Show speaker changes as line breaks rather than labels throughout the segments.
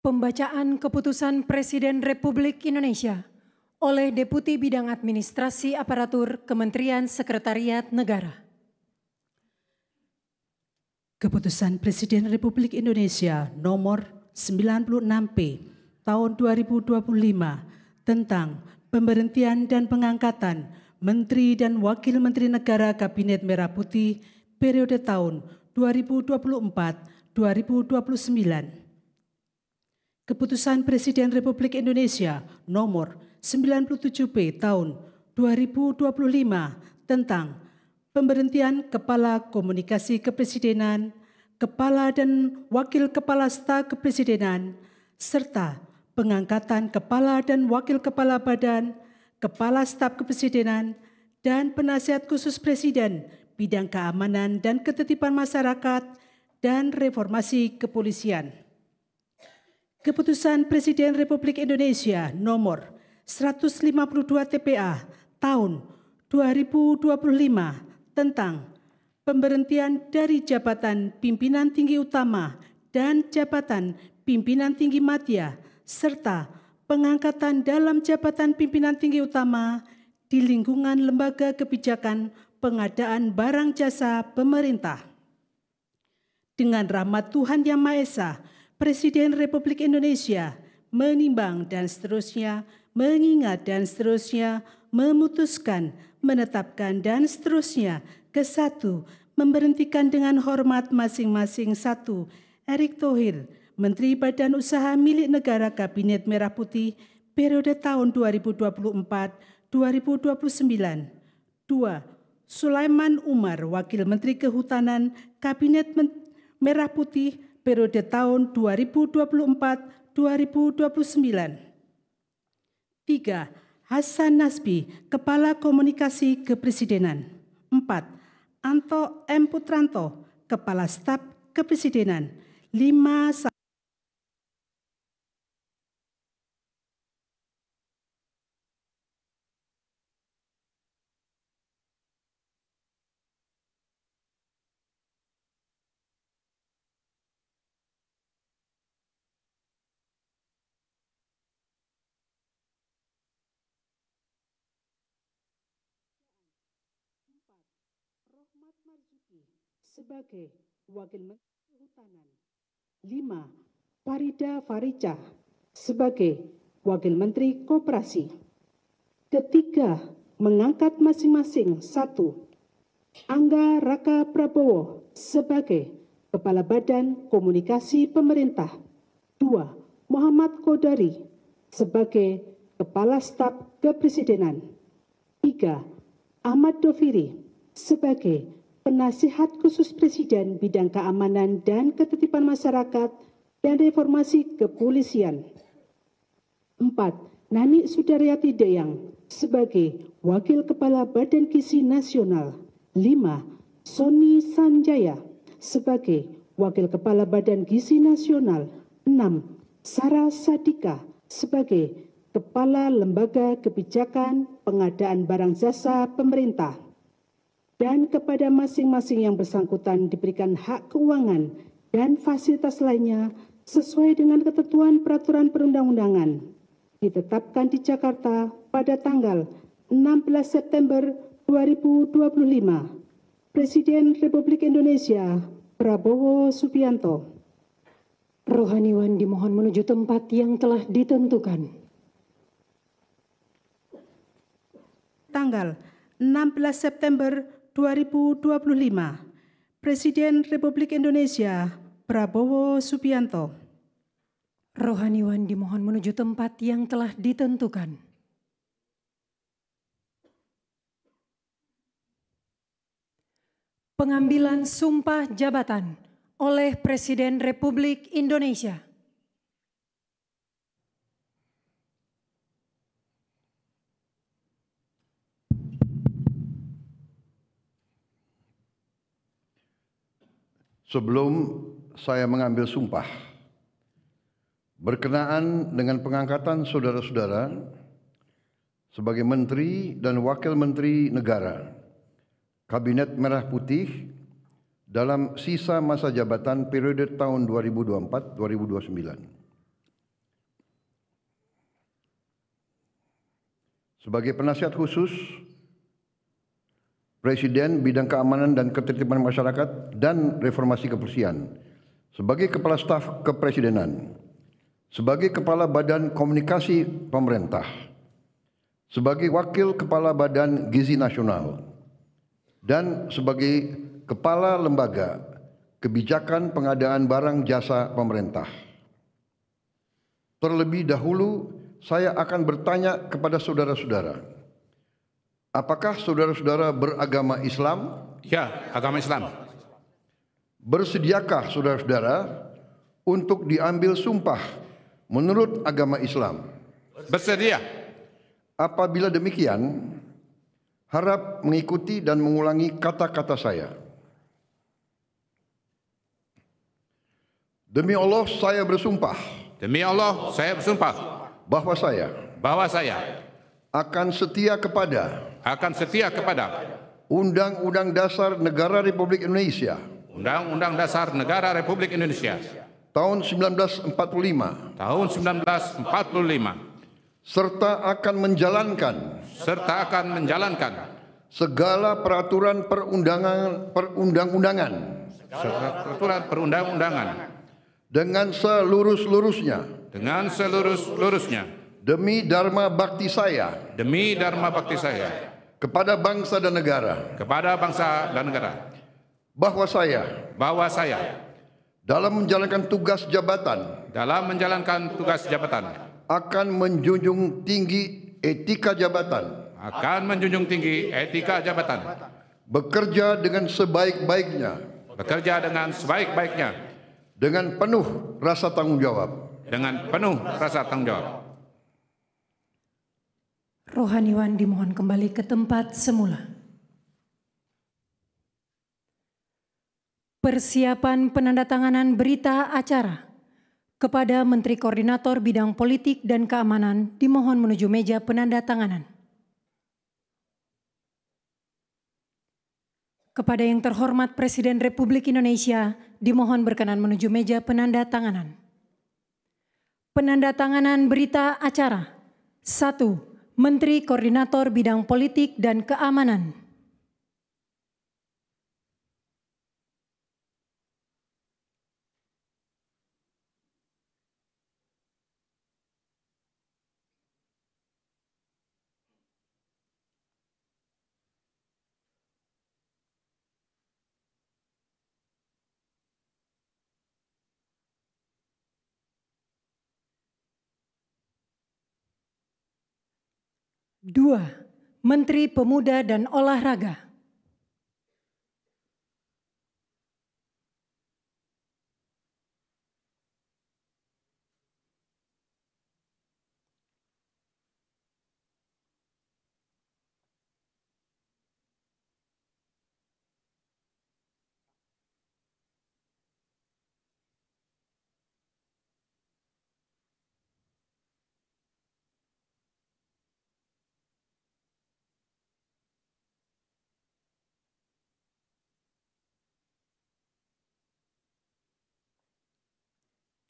Pembacaan Keputusan Presiden Republik Indonesia oleh Deputi Bidang Administrasi Aparatur Kementerian Sekretariat Negara.
Keputusan Presiden Republik Indonesia nomor 96P tahun 2025 tentang pemberhentian dan pengangkatan Menteri dan Wakil Menteri Negara Kabinet Merah Putih periode tahun 2024-2029. Keputusan Presiden Republik Indonesia nomor 97P tahun 2025 tentang pemberhentian Kepala Komunikasi Kepresidenan, Kepala dan Wakil Kepala Staf Kepresidenan, serta pengangkatan Kepala dan Wakil Kepala Badan, Kepala Staf Kepresidenan, dan Penasihat Khusus Presiden Bidang Keamanan dan Ketertiban Masyarakat dan Reformasi Kepolisian. Keputusan Presiden Republik Indonesia nomor 152 TPA tahun 2025 tentang pemberhentian dari jabatan pimpinan tinggi utama dan jabatan pimpinan tinggi madya serta pengangkatan dalam jabatan pimpinan tinggi utama di lingkungan lembaga kebijakan pengadaan barang jasa pemerintah. Dengan rahmat Tuhan Yang Maha Esa, Presiden Republik Indonesia menimbang dan seterusnya, mengingat dan seterusnya, memutuskan, menetapkan dan seterusnya. Ke-1, memberhentikan dengan hormat masing-masing. 1. Erick Thohir, Menteri Badan Usaha Milik Negara Kabinet Merah Putih periode tahun 2024-2029. 2. Sulaiman Umar, Wakil Menteri Kehutanan Kabinet Merah Putih periode tahun 2024-2029. 3. Hasan Nasbi, Kepala Komunikasi Kepresidenan. 4. Anto M. Putranto, Kepala Staf Kepresidenan. 5. Rohmat Marzuki sebagai Wakil Menteri Kehutanan. 5. Farida Farica sebagai Wakil Menteri Koperasi. Ketiga, mengangkat masing-masing. 1. Angga Raka Prabowo sebagai Kepala Badan Komunikasi Pemerintah. 2. Muhammad Kodari sebagai Kepala Staf Kepresidenan. 3. Ahmad Doviri sebagai Penasihat Khusus Presiden Bidang Keamanan dan Ketertiban Masyarakat dan Reformasi Kepolisian. 4. Nani Sudaryati Deyang sebagai Wakil Kepala Badan Gizi Nasional. 5. Sony Sanjaya sebagai Wakil Kepala Badan Gizi Nasional. 6. Sarah Sadika sebagai Kepala Lembaga Kebijakan Pengadaan Barang Jasa Pemerintah. Dan kepada masing-masing yang bersangkutan diberikan hak keuangan dan fasilitas lainnya sesuai dengan ketentuan peraturan perundang-undangan ditetapkan di Jakarta pada tanggal 16 September 2025. Presiden Republik Indonesia Prabowo Subianto.
Rohaniwan dimohon menuju tempat yang telah ditentukan.
Tanggal 16 September 2025. Presiden Republik Indonesia Prabowo Subianto.
Rohaniwan dimohon menuju tempat yang telah ditentukan. Pengambilan sumpah jabatan oleh Presiden Republik Indonesia.
Sebelum saya mengambil sumpah, berkenaan dengan pengangkatan saudara-saudara sebagai Menteri dan Wakil Menteri Negara Kabinet Merah Putih dalam sisa masa jabatan periode tahun 2024-2029. sebagai penasihat khusus Presiden Bidang Keamanan dan Ketertiban Masyarakat dan Reformasi Kepolisian, sebagai Kepala Staf Kepresidenan, sebagai Kepala Badan Komunikasi Pemerintah, sebagai Wakil Kepala Badan Gizi Nasional, dan sebagai Kepala Lembaga Kebijakan Pengadaan Barang Jasa Pemerintah. Terlebih dahulu, saya akan bertanya kepada saudara-saudara, apakah saudara-saudara beragama Islam?
Ya, agama Islam.
Bersediakah saudara-saudara untuk diambil sumpah menurut agama Islam?
Bersedia.
Apabila demikian, harap mengikuti dan mengulangi kata-kata saya. Demi Allah, saya bersumpah.
Demi Allah, saya bersumpah
Bahwa saya akan setia kepada Undang-Undang Dasar Negara Republik Indonesia
Undang-Undang Dasar Negara Republik Indonesia
tahun 1945 serta akan menjalankan segala peraturan perundang-undangan dengan seluruh-luruhnya demi dharma bakti saya kepada bangsa dan negara, bahwa saya dalam menjalankan tugas jabatan akan menjunjung tinggi etika jabatan, bekerja dengan sebaik-baiknya dengan penuh rasa tanggung jawab.
Rohaniwan dimohon kembali ke tempat semula. Persiapan penandatanganan berita acara kepada Menteri Koordinator Bidang Politik dan Keamanan dimohon menuju meja penandatanganan. Kepada yang terhormat Presiden Republik Indonesia, dimohon berkenan menuju meja penandatanganan. Penandatanganan berita acara. 1. Menteri Koordinator Bidang Politik dan Keamanan. Dua, Menteri Pemuda dan Olahraga.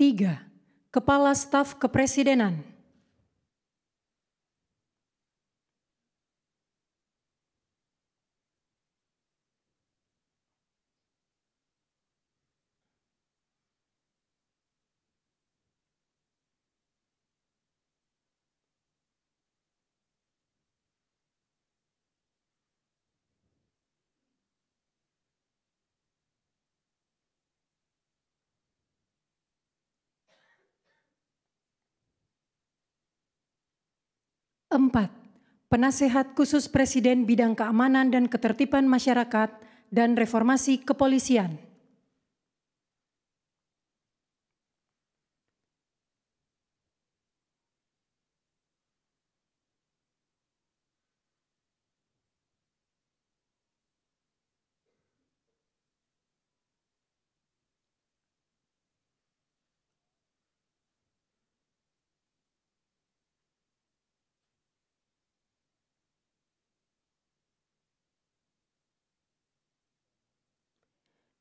Tiga, Kepala Staf Kepresidenan. Empat, Penasehat Khusus Presiden Bidang Keamanan dan Ketertiban Masyarakat dan Reformasi Kepolisian.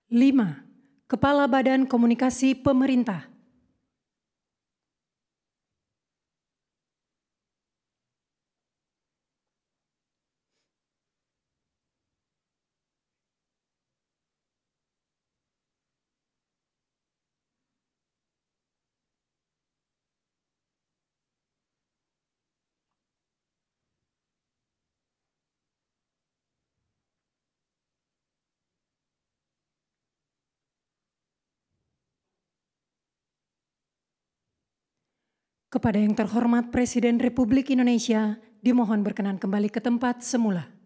Lima, Kepala Badan Komunikasi Pemerintah. Kepada yang terhormat Presiden Republik Indonesia, dimohon berkenan kembali ke tempat semula.